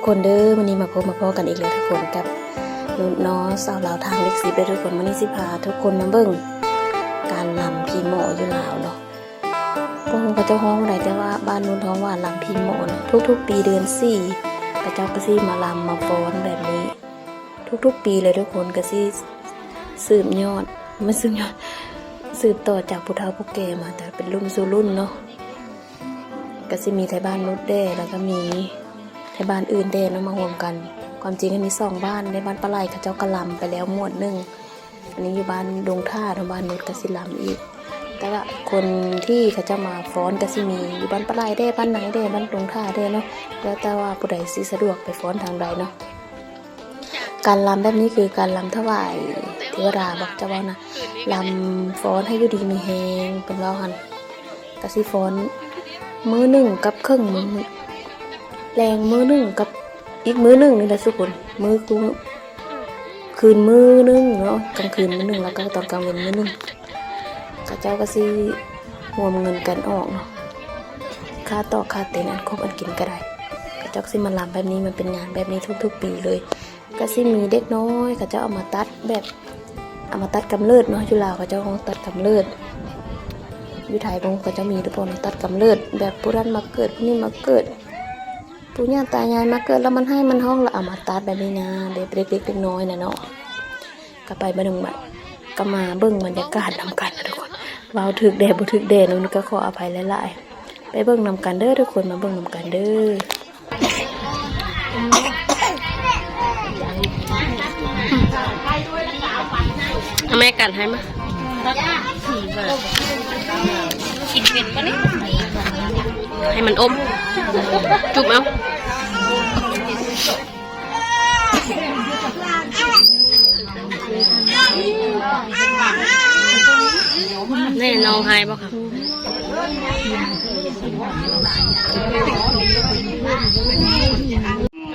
กคนเด้อวันนี้มาพบมาพอกันอีกแล้วทุกคนกับนุ่นน้อสาวลาวทางเล็กสีไปทุกคนวันนี้สิพาทุกคนมาเบิ่งการลำพีหมออยู่ลาวเนาะพวกพระเจ้าฮ้องอะไรแต่ว่าบ้านนุ่นท้องว่าลำพีหมอนะทุกๆปีเดือน4พระเจ้าก็สิมาลำมาฟ้อนแบบนี้ทุกๆปีเลยทุกคนก็สิสืบยอดไม่สืบยอดสืบต่อจากผู้เฒ่าผู้แก่มาแต่เป็นรุ่นสู่รุ่นเนาะก็สิมีไทยบ้านนุชแด่แล้วก็มีไทยบ้านอื่นแด่เนาะมาร่วมกันความจริงก็มี2บ้านในบ้านปลาไหลเขาเจ้ากระลำไปแล้วหมวดหนึ่งอันนี้อยู่บ้านดงท่าทางบ้านนุชก็สิลำอีกแต่ว่าคนที่เขาจะมาฟ้อนก็สิมีอยู่บ้านปลาไหลแด่บ้านไหนแด่บ้านดงท่าแด่เนาะแล้วแต่ว่าผู้ใดสิสะดวกไปฟ้อนทางใดเนาะการลำแบบนี้คือการลำถวายเทวดาบอกเจ้าว่านะลำฟ้อนให้อยู่ดีมีแฮงเป็นว่าหันก็สิฟ้อนมือหนึ่งกับครึ่งมือแรงมือหนึ่งกับอีกมือหนึ่งนี่แหละทุกคนมือคืนมือหนึ่งเนาะกลางคืนมือหนึ่งแล้วก็ตอนกลางวันมือหนึ่งข้าเจ้าก็สิรวมเงินกันออกเนาะค่าต่อค่าเต็นอันครบอันกินก็ได้ข้าเจ้าสิมาลำแบบนี้มันเป็นงานแบบนี้ทุกๆปีเลยก็สิมีเด็กน้อยข้าเจ้าเอามาตัดแบบเอามาตัดกำเนิดเนาะอยู่ลาวข้าเจ้าของตัดกำเนิดอยู่ไทยบางก็จะมีทุกคนตัดกำเนิดแบบผู้นั้นมาเกิดผู้นี้มาเกิดปู่ย่าตายายมาเกิดแล้วมันให้มันห้องแล้วเอามาตัดแบบนี้นะแบบเล็กๆน้อยๆนะเนาะก็ไปมาหนึ่งบัดก็มาเบิ่งบรรยากาศนำกันนะทุกคนว้าวถึกแดดบ่ถึกแดดนึกก็ขออภัยหลายๆไปเบิ่งนำกันเด้อทุกคนมาเบิ่งนำกันเด้อแม่กันให้มากินเป็นปะเนี่ยให้มันอมจุบเอาแน่น้องหายบ่ค่ะ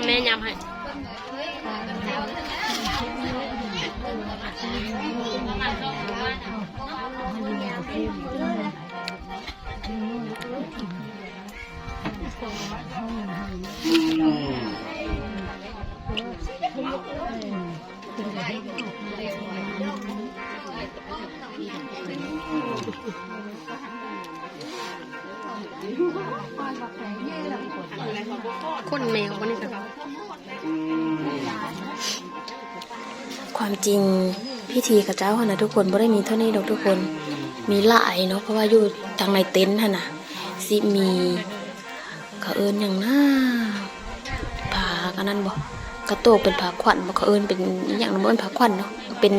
แม่ยำให้คนแมวคนนี้ครับความจริงพิธีกับเจ้านะทุกคนไม่ได้มีเท่านี้ดอกทุกคนมีหลายเนาะเพราะว่าอยู่ทางในเต็นท์นะสิมีเขาเอิญอย่างน่าผากันนั่นบอกกระโตกเป็นผาขวัญบอกเขาเอิญเป็นอย่างนั้นเป็นผาขวัญเนาะเป็น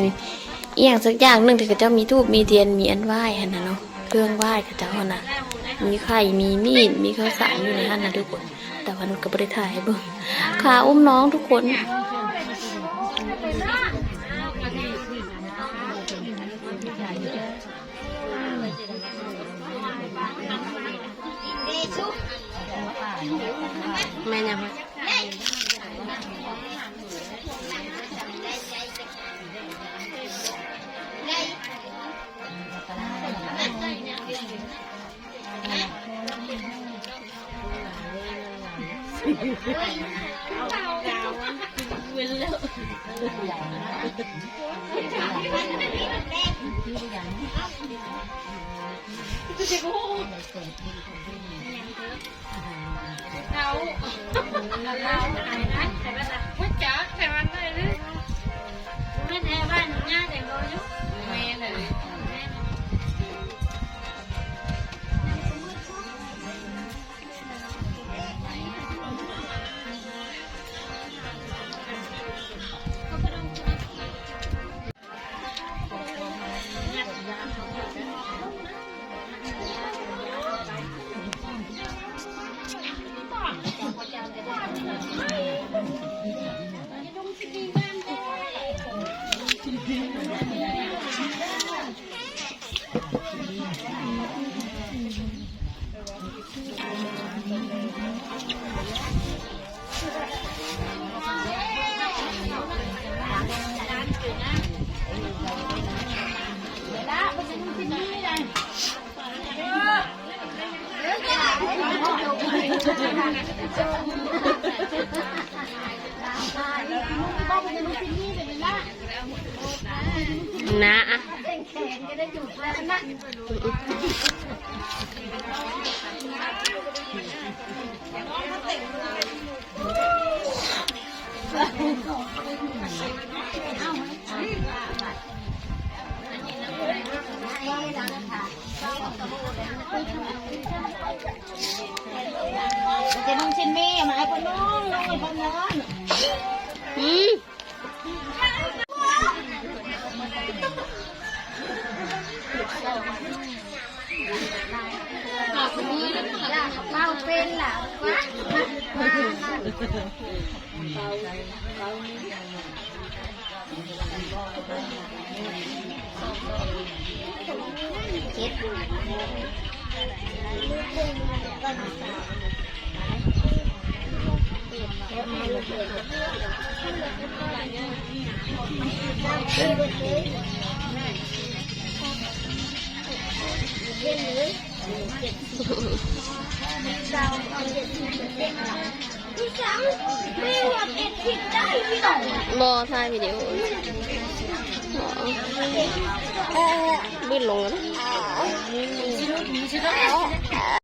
อย่างสักอย่างหนึ่งที่กับเจ้ามีทูบมีเทียนมีอันไหว้ฮะนะเนาะเครื่องไหว้กับเจ้านะมีไข่มีมีดมีข้าวสารอยู่ในหันนะทุกคนแต่วันนี้ก็ไม่ได้ถ่ายให้เบิ่งขาอุ้มน้องทุกคนแม่ยังไง นะอ่ะจะนุ่งชิ้นมีมาให้คนน้องน้องไอ้คนน้อง เราเป็นล่ะเจ็ดบอถ่ายวิดีโอบินลงแล้ว